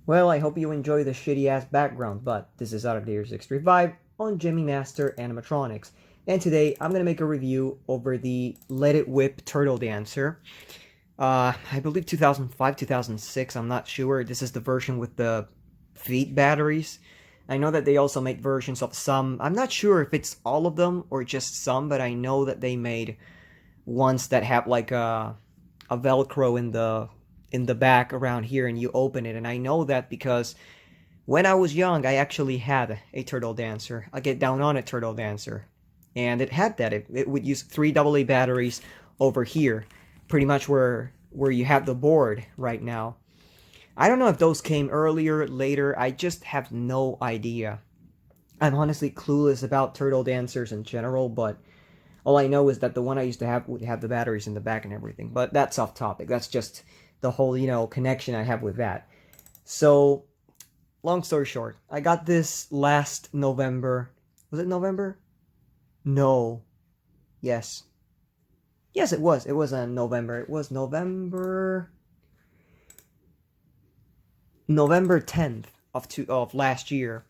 Well, I hope you enjoy the shitty-ass background, but this is Out of the 635 on Gemmy Master Animatronics. And today, I'm gonna make a review over the Let It Whip Turtle Dancer. I believe 2005, 2006, I'm not sure. This is the version with the feet batteries. I know that they also made versions of some. I'm not sure if it's all of them or just some, but I know that they made ones that have like a Velcro in the back around here, and you open it. And I know that because when I was young, I actually had a turtle dancer, a Get Down on It turtle dancer, and it had that. It would use 3 AA batteries over here, pretty much where you have the board right now. I don't know if those came earlier, later. I just have no idea. I'm honestly clueless about turtle dancers in general, but all I know is that the one I used to have would have the batteries in the back and everything. But that's off topic. That's just the whole, connection I have with that. So, long story short, I got this last November. Was it November? No. Yes. Yes, it was. It was in November. It was November 10th of last year.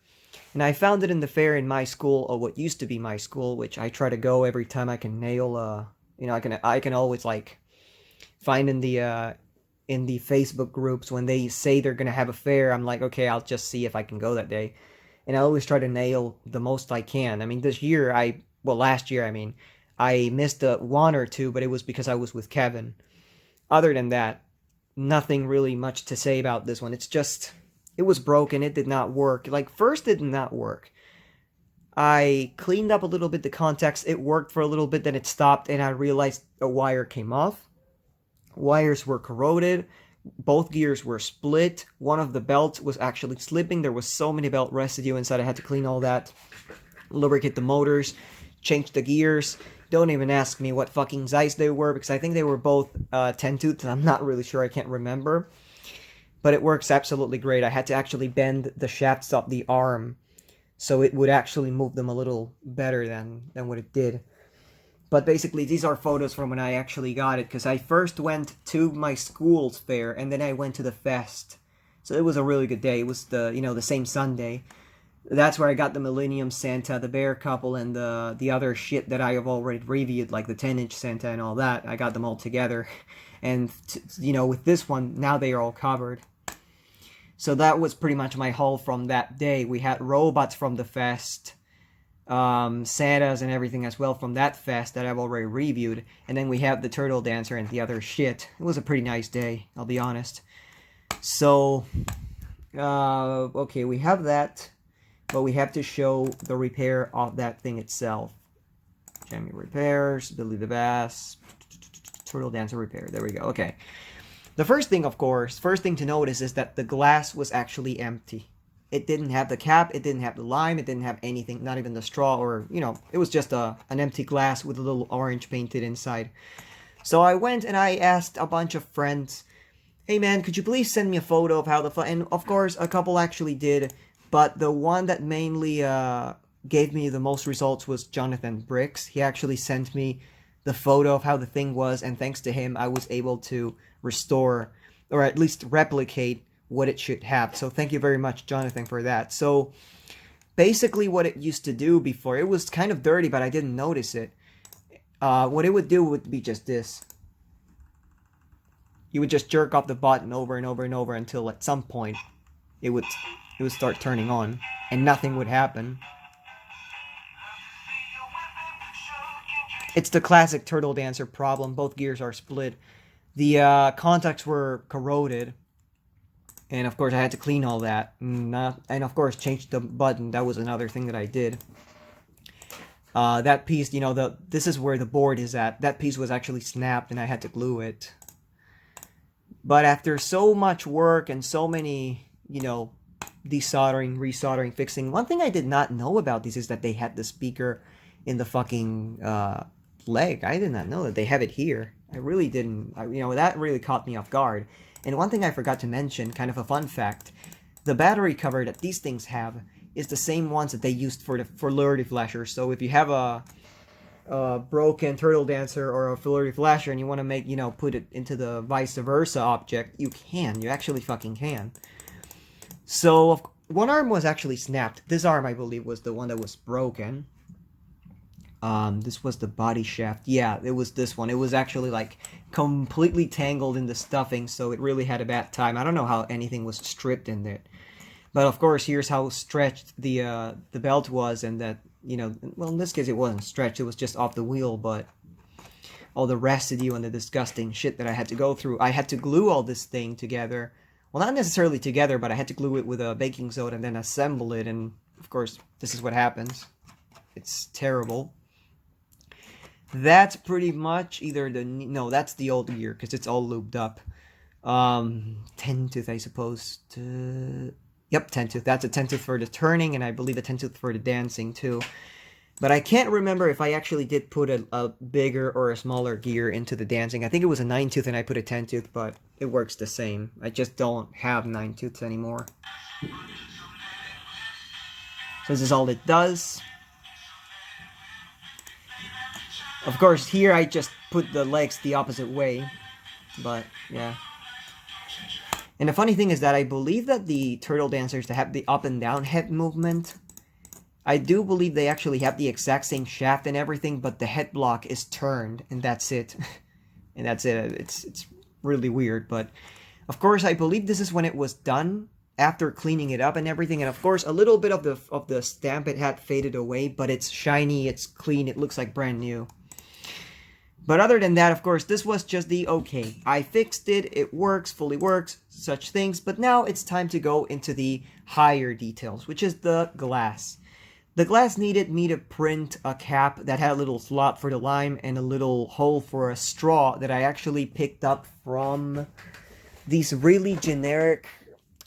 And I found it in the fair in my school, or what used to be my school, which I try to go every time I can nail I can always like find in the Facebook groups when they say they're gonna have a fair. I'm like, okay, I'll just see if I can go that day. And I always try to nail the most I can. I mean, last year, I missed one or two, but it was because I was with Kevin. Other than that, nothing really much to say about this one. It's just, it was broken. It did not work. Like, first it did not work. I cleaned up a little bit the contacts. It worked for a little bit, then it stopped, and I realized a wire came off. Wires were corroded. Both gears were split. One of the belts was actually slipping. There was so many belt residue inside. I had to clean all that. Lubricate the motors. Change the gears. Don't even ask me what fucking size they were, because I think they were both 10-tooth, and I'm not really sure. I can't remember. But it works absolutely great. I had to actually bend the shafts of the arm so it would actually move them a little better than what it did. But basically, these are photos from when I actually got it, because I first went to my school's fair, and then I went to the fest. So it was a really good day. It was the same Sunday. That's where I got the Millennium Santa, the Bear Couple, and the other shit that I have already reviewed, like the 10-inch Santa and all that. I got them all together. And, with this one, now they are all covered. So that was pretty much my haul from that day. We had robots from the fest, Santas and everything as well from that fest that I've already reviewed. And then we have the Turtle Dancer and the other shit. It was a pretty nice day, I'll be honest. So, okay, we have that. But we have to show the repair of that thing itself. Jamie repairs, Billy the Bass, Turtle Dancer repair. There we go. Okay. The first thing to notice is that the glass was actually empty. It didn't have the cap, it didn't have the lime, it didn't have anything, not even the straw, or, it was just an empty glass with a little orange painted inside. So I went and I asked a bunch of friends, hey man, could you please send me a photo of how and of course, a couple actually did. But the one that mainly gave me the most results was Jonathan Bricks. He actually sent me the photo of how the thing was, and thanks to him, I was able to restore, or at least replicate, what it should have. So thank you very much, Jonathan, for that. So basically what it used to do before, it was kind of dirty, but I didn't notice it. What it would do would be just this. You would just jerk off the button over and over and over until at some point it would start turning on, and nothing would happen. It's the classic Turtle Dancer problem. Both gears are split. The contacts were corroded, and of course I had to clean all that. And of course change the button. That was another thing that I did. That piece, this is where the board is at. That piece was actually snapped, and I had to glue it. But after so much work and so many, desoldering, resoldering, fixing. One thing I did not know about these is that they had the speaker in the fucking leg. I did not know that they have it here. I really didn't. That really caught me off guard. And one thing I forgot to mention, kind of a fun fact, the battery cover that these things have is the same ones that they used for Lure Flasher. So if you have a broken Turtle Dancer or a Flurry Flasher and you want to make, put it into the vice versa object, you can. You actually fucking can. So one arm was actually snapped. This arm, I believe, was the one that was broken. This was the body shaft. Yeah, it was this one. It was actually like completely tangled in the stuffing, so it really had a bad time. I don't know how anything was stripped in it. But of course, here's how stretched the belt was, and that, you know, well, in this case it wasn't stretched, it was just off the wheel, but all the residue and the disgusting shit that I had to go through. I had to glue all this thing together. Well, not necessarily together, but I had to glue it with a baking soda and then assemble it, and of course, this is what happens. It's terrible. That's pretty much either the... No, that's the old gear, because it's all lubed up. 10 tooth, I suppose. Yep, 10 tooth. That's a 10 tooth for the turning, and I believe a 10 tooth for the dancing, too. But I can't remember if I actually did put a bigger or a smaller gear into the dancing. I think it was a 9 tooth and I put a 10 tooth, but it works the same. I just don't have 9 tooths anymore. So this is all it does. Of course, here I just put the legs the opposite way. But, yeah. And the funny thing is that I believe that the turtle dancers that have the up and down head movement, I do believe they actually have the exact same shaft and everything, but the head block is turned, and that's it. And that's it. It's really weird, but of course I believe this is when it was done, after cleaning it up and everything, and of course a little bit of the stamp it had faded away, but it's shiny, it's clean, it looks like brand new. But other than that, of course, this was just the okay. I fixed it, it works, fully works, such things, but now it's time to go into the higher details, which is the glass. The glass needed me to print a cap that had a little slot for the lime and a little hole for a straw that I actually picked up from these really generic...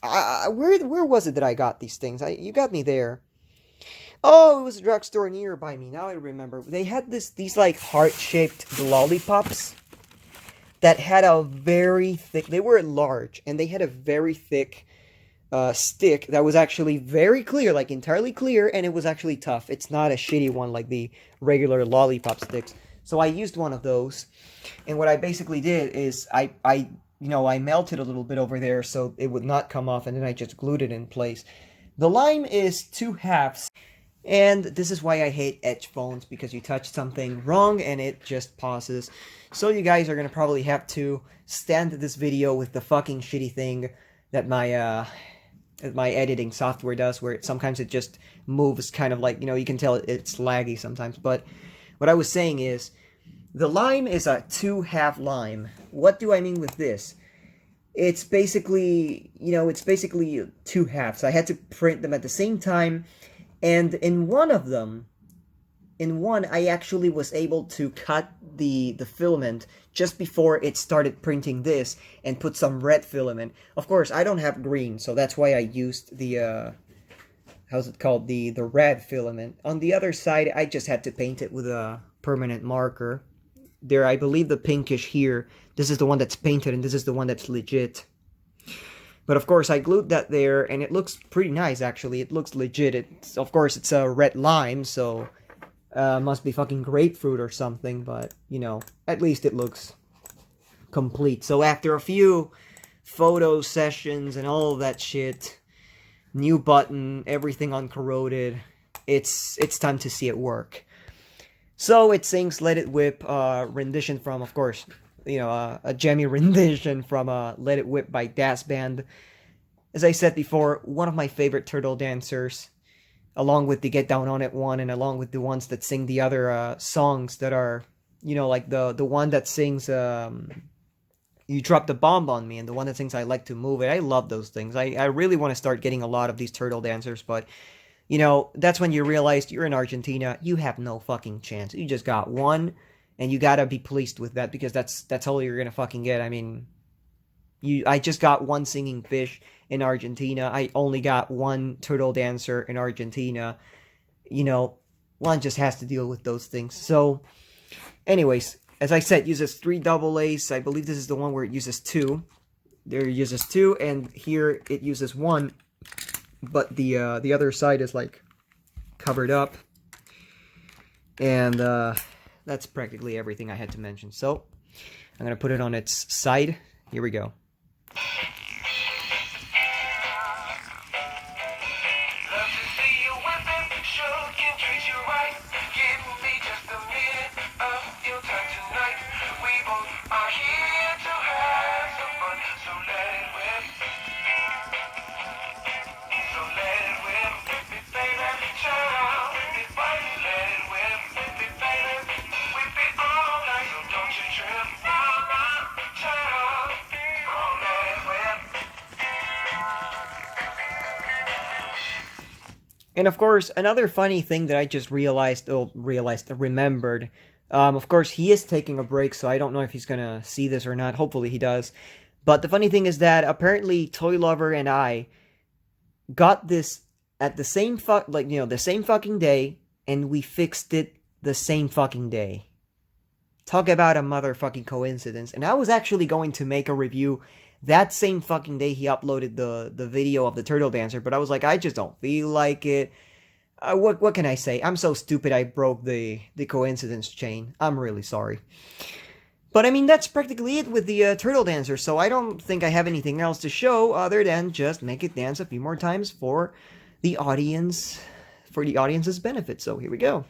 where was it that I got these things? You got me there. Oh, it was a drugstore nearby me. Now I remember. They had these like heart-shaped lollipops that had a very thick... They were large, and they had a very thick stick that was actually very clear, like entirely clear, and it was actually tough. It's not a shitty one like the regular lollipop sticks. So I used one of those, and what I basically did is I melted a little bit over there so it would not come off, and then I just glued it in place. The lime is 2 halves. And this is why I hate etch phones, because you touch something wrong and it just pauses. So you guys are going to probably have to stand this video with the fucking shitty thing that my editing software does, where sometimes it just moves kind of like, you can tell it's laggy sometimes. But what I was saying is, the lime is a 2-half lime. What do I mean with this? It's basically, 2 halves. I had to print them at the same time. And in one, I actually was able to cut the filament just before it started printing this and put some red filament. Of course, I don't have green, so that's why I used the, how's it called? The red filament. On the other side, I just had to paint it with a permanent marker. There, I believe the pinkish here, this is the one that's painted and this is the one that's legit. But of course, I glued that there, and it looks pretty nice, actually. It looks legit. Of course, it's a red lime, so must be fucking grapefruit or something, but, at least it looks complete. So after a few photo sessions and all of that shit, new button, everything uncorroded, it's time to see it work. So it sings Let It Whip, rendition from, of course... a Gemmy rendition from Let It Whip by Das Band. As I said before, one of my favorite turtle dancers, along with the Get Down On It one, and along with the ones that sing the other songs that are, like the one that sings You Dropped the Bomb on Me, and the one that sings I Like to Move It. I love those things. I really want to start getting a lot of these turtle dancers, but, that's when you realize you're in Argentina, you have no fucking chance. You just got one. And you gotta be pleased with that, because that's all you're gonna fucking get. I mean, I just got one singing fish in Argentina. I only got one turtle dancer in Argentina. One just has to deal with those things. So, anyways, as I said, uses 3 AA's. I believe this is the one where it uses 2. There it uses 2, and here it uses 1. But the other side is like covered up. And that's practically everything I had to mention. So, I'm going to put it on its side. Here we go. And of course, another funny thing that I just remembered. Of course, he is taking a break, so I don't know if he's gonna see this or not. Hopefully, he does. But the funny thing is that apparently, Toy Lover and I got this at the same the same fucking day, and we fixed it the same fucking day. Talk about a motherfucking coincidence. And I was actually going to make a review that same fucking day he uploaded the video of the Turtle Dancer, but I was like, I just don't feel like it. What can I say? I'm so stupid I broke the coincidence chain. I'm really sorry. But I mean, that's practically it with the Turtle Dancer, so I don't think I have anything else to show other than just make it dance a few more times for the audience, for the audience's benefit. So here we go.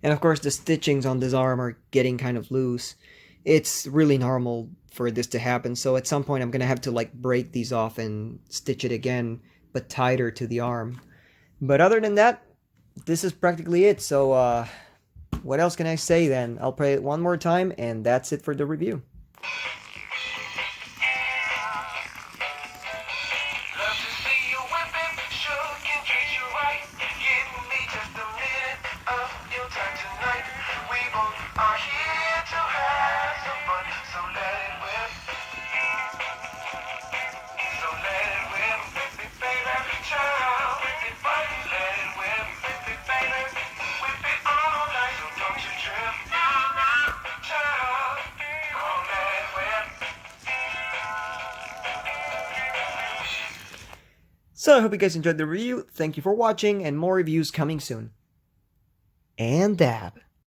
And of course, the stitchings on this arm are getting kind of loose. It's really normal for this to happen, so at some point I'm gonna have to like break these off and stitch it again, but tighter to the arm. But other than that, this is practically it, so what else can I say then? I'll play it one more time, and that's it for the review. So I hope you guys enjoyed the review. Thank you for watching, and more reviews coming soon. And dab.